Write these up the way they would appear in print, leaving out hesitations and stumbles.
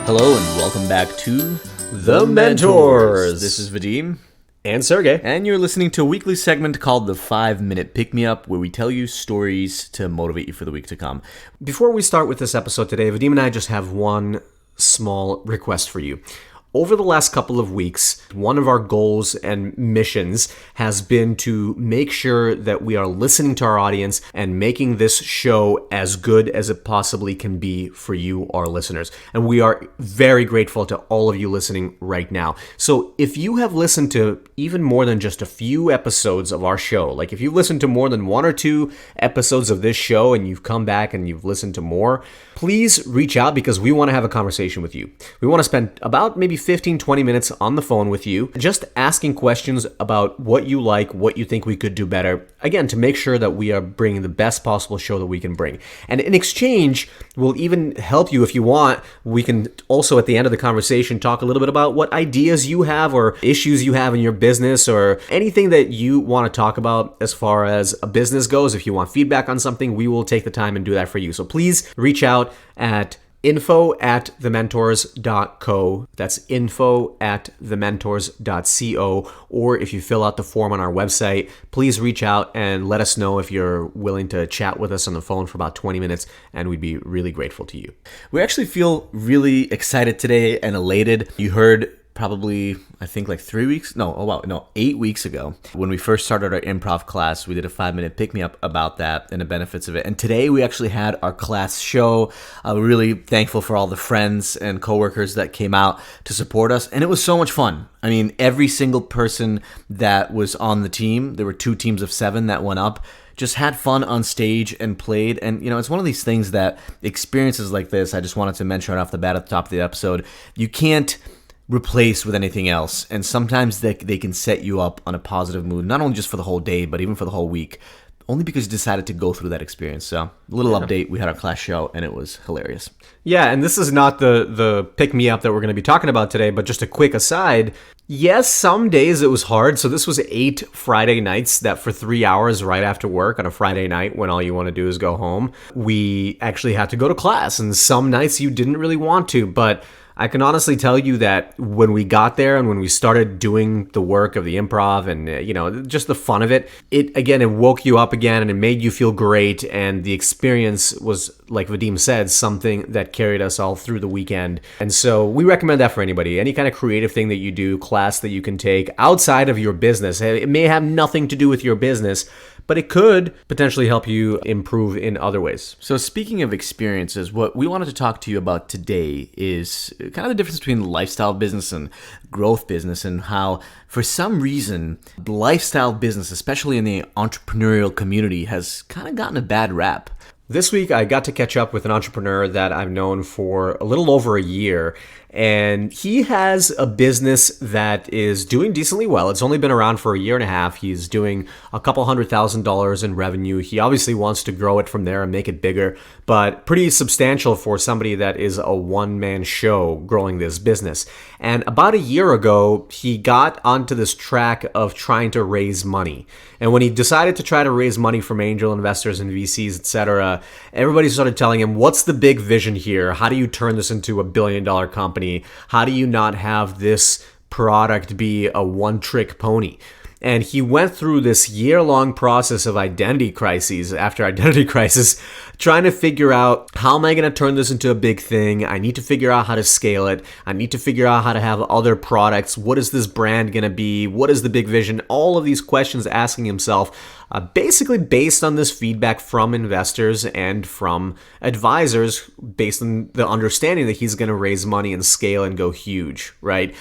Hello and welcome back to The Mentors. This is Vadim. And Sergey. And you're listening to a weekly segment called the 5-Minute Pick-Me-Up, where we tell you stories to motivate you for the week to come. Before we start with this episode today, Vadim and I just have one small request for you. Over the last couple of weeks, one of our goals and missions has been to make sure that we are listening to our audience and making this show as good as it possibly can be for you, our listeners. And we are very grateful to all of you listening right now. So if you have listened to even more than just a few episodes of our show, like if you've listened to more than one or two episodes of this show and you've come back and you've listened to more, please reach out because we want to have a conversation with you. We want to spend about maybe 15-20 minutes on the phone with you, just asking questions about what you like, what you think we could do better, again, to make sure that we are bringing the best possible show that we can bring. And in exchange, we'll even help you if you want. We can also, at the end of the conversation, talk a little bit about what ideas you have or issues you have in your business or anything that you want to talk about as far as a business goes. If you want feedback on something, we will take the time and do that for you. So please reach out at info@thementors.co. That's info@thementors.co. Or if you fill out the form on our website, please reach out and let us know if you're willing to chat with us on the phone for about 20 minutes, and we'd be really grateful to you. We actually feel really excited today and elated. You heard probably, I think like 8 weeks ago, when we first started our improv class, we did a 5-minute pick-me-up about that and the benefits of it. And today we actually had our class show. We're really thankful for all the friends and coworkers that came out to support us. And it was so much fun. I mean, every single person that was on the team, there were 2 teams of 7 that went up, just had fun on stage and played. And, it's one of these things that experiences like this, I just wanted to mention right off the bat at the top of the episode, you can't replace with anything else. And sometimes they can set you up on a positive mood, not only just for the whole day, but even for the whole week, only because you decided to go through that experience. So a little update, we had our class show and it was hilarious. Yeah, and this is not the pick-me-up that we're going to be talking about today, but just a quick aside. Yes, some days it was hard. So this was 8 Friday nights that for 3 hours right after work on a Friday night when all you want to do is go home, we actually had to go to class. And some nights you didn't really want to, but I can honestly tell you that when we got there and when we started doing the work of the improv and, just the fun of it, it woke you up again and it made you feel great. And the experience was, like Vadim said, something that carried us all through the weekend. And so we recommend that for anybody. Any kind of creative thing that you do, class that you can take outside of your business. It may have nothing to do with your business, but it could potentially help you improve in other ways. So speaking of experiences, what we wanted to talk to you about today is kind of the difference between lifestyle business and growth business, and how for some reason the lifestyle business, especially in the entrepreneurial community, has kind of gotten a bad rap. This week, I got to catch up with an entrepreneur that I've known for a little over a year, and he has a business that is doing decently well. It's only been around for a year and a half. He's doing a couple $100,000 in revenue. He obviously wants to grow it from there and make it bigger, but pretty substantial for somebody that is a one-man show growing this business. And about a year ago, he got onto this track of trying to raise money. And when he decided to try to raise money from angel investors and VCs, etc., everybody started telling him, what's the big vision here? How do you turn this into a billion-dollar company? How do you not have this product be a one-trick pony? And he went through this year-long process of identity crises after identity crisis, trying to figure out, how am I going to turn this into a big thing? I need to figure out how to scale it. I need to figure out how to have other products. What is this brand going to be? What is the big vision? All of these questions asking himself, basically based on this feedback from investors and from advisors, based on the understanding that he's going to raise money and scale and go huge, right?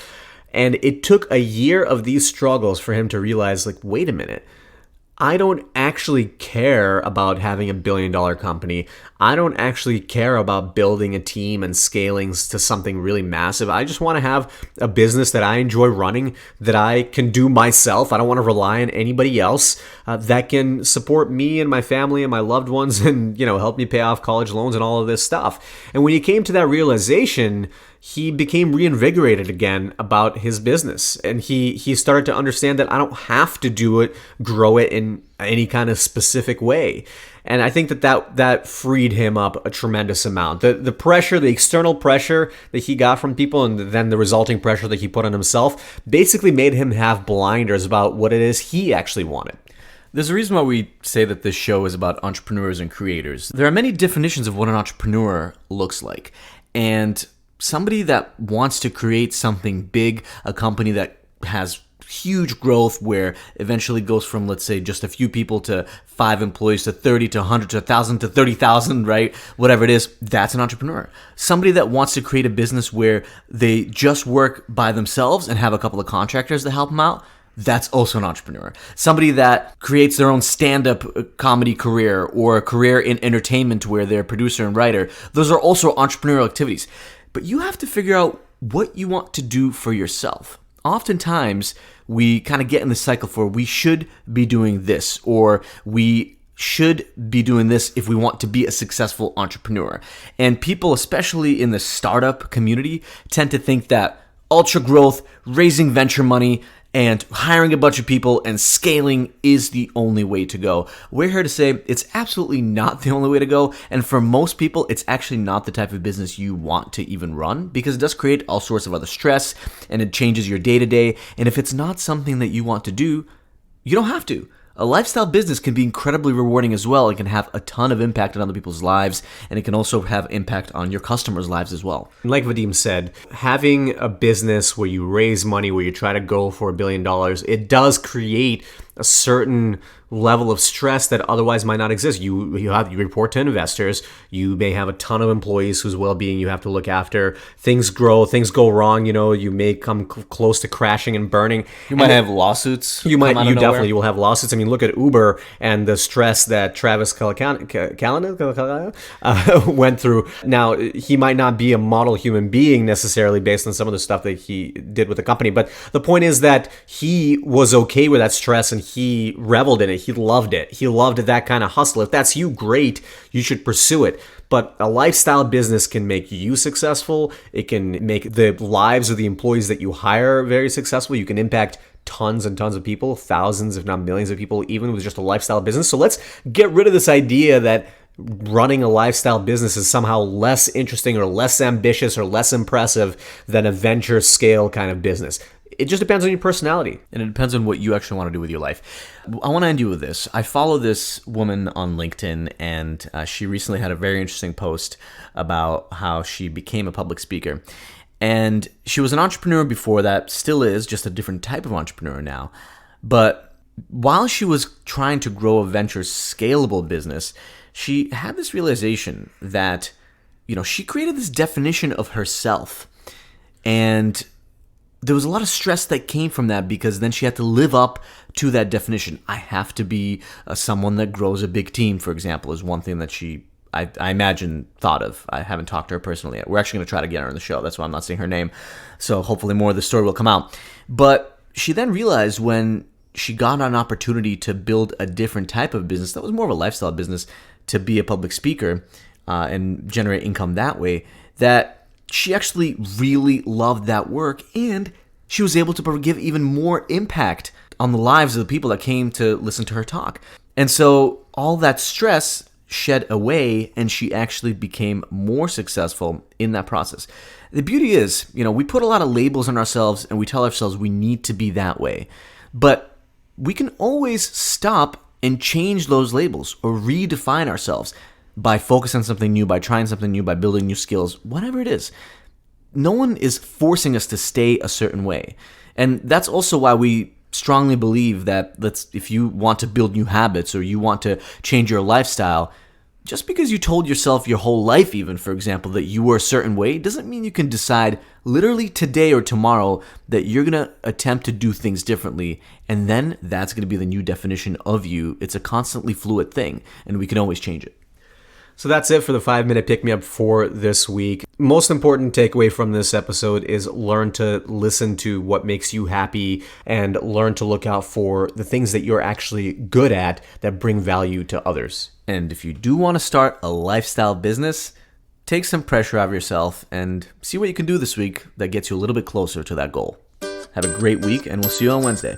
And it took a year of these struggles for him to realize, like, wait a minute, I don't actually care about having a billion-dollar company. I don't actually care about building a team and scaling to something really massive. I just want to have a business that I enjoy running, that I can do myself. I don't want to rely on anybody else that can support me and my family and my loved ones and, help me pay off college loans and all of this stuff. And when he came to that realization, he became reinvigorated again about his business. And he started to understand that I don't have to do it, grow it, and in any kind of specific way. And I think that freed him up a tremendous amount. The pressure, the external pressure that he got from people, and then the resulting pressure that he put on himself, basically made him have blinders about what it is he actually wanted. There's a reason why we say that this show is about entrepreneurs and creators. There are many definitions of what an entrepreneur looks like. And somebody that wants to create something big, a company that has huge growth where eventually goes from, let's say, just a few people to 5 employees to 30 to 100 to 1,000 to 30,000, right? Whatever it is, that's an entrepreneur. Somebody that wants to create a business where they just work by themselves and have a couple of contractors to help them out, that's also an entrepreneur. Somebody that creates their own stand-up comedy career or a career in entertainment where they're a producer and writer, those are also entrepreneurial activities. But you have to figure out what you want to do for yourself. Oftentimes, we kind of get in the cycle for we should be doing this, or we should be doing this if we want to be a successful entrepreneur. And people, especially in the startup community, tend to think that ultra growth, raising venture money, and hiring a bunch of people and scaling is the only way to go. We're here to say it's absolutely not the only way to go. And for most people, it's actually not the type of business you want to even run, because it does create all sorts of other stress and it changes your day-to-day. And if it's not something that you want to do, you don't have to. A lifestyle business can be incredibly rewarding as well. It can have a ton of impact on other people's lives, and it can also have impact on your customers' lives as well. Like Vadim said, having a business where you raise money, where you try to go for $1 billion, it does create a certain level of stress that otherwise might not exist. You report to investors. You may have a ton of employees whose well-being you have to look after. Things grow, things go wrong. You may come close to crashing and burning. You might have lawsuits. You definitely will have lawsuits. I mean, look at Uber and the stress that Travis Kalanick went through. Now, he might not be a model human being necessarily based on some of the stuff that he did with the company, but the point is that he was okay with that stress and he reveled in it. He loved it. He loved that kind of hustle. If that's you, great. You should pursue it. But a lifestyle business can make you successful. It can make the lives of the employees that you hire very successful. You can impact tons and tons of people, thousands, if not millions of people, even with just a lifestyle business. So let's get rid of this idea that running a lifestyle business is somehow less interesting or less ambitious or less impressive than a venture scale kind of business. It just depends on your personality. And it depends on what you actually want to do with your life. I want to end you with this. I follow this woman on LinkedIn, and she recently had a very interesting post about how she became a public speaker. And she was an entrepreneur before that, still is, just a different type of entrepreneur now. But while she was trying to grow a venture scalable business, she had this realization that, she created this definition of herself. And there was a lot of stress that came from that, because then she had to live up to that definition. I have to be someone that grows a big team, for example, is one thing that I imagine, thought of. I haven't talked to her personally yet. We're actually going to try to get her on the show. That's why I'm not saying her name. So hopefully more of the story will come out. But she then realized when she got an opportunity to build a different type of business that was more of a lifestyle business, to be a public speaker and generate income that way, that she actually really loved that work, and she was able to give even more impact on the lives of the people that came to listen to her talk. And so all that stress shed away, and she actually became more successful in that process. The beauty is, we put a lot of labels on ourselves and we tell ourselves we need to be that way. But we can always stop and change those labels or redefine ourselves by focusing on something new, by trying something new, by building new skills, whatever it is. No one is forcing us to stay a certain way. And that's also why we strongly believe that if you want to build new habits or you want to change your lifestyle, just because you told yourself your whole life, even, for example, that you were a certain way, doesn't mean you can decide literally today or tomorrow that you're going to attempt to do things differently, and then that's going to be the new definition of you. It's a constantly fluid thing, and we can always change it. So that's it for the 5-minute pick-me-up for this week. Most important takeaway from this episode is learn to listen to what makes you happy and learn to look out for the things that you're actually good at that bring value to others. And if you do want to start a lifestyle business, take some pressure out of yourself and see what you can do this week that gets you a little bit closer to that goal. Have a great week, and we'll see you on Wednesday.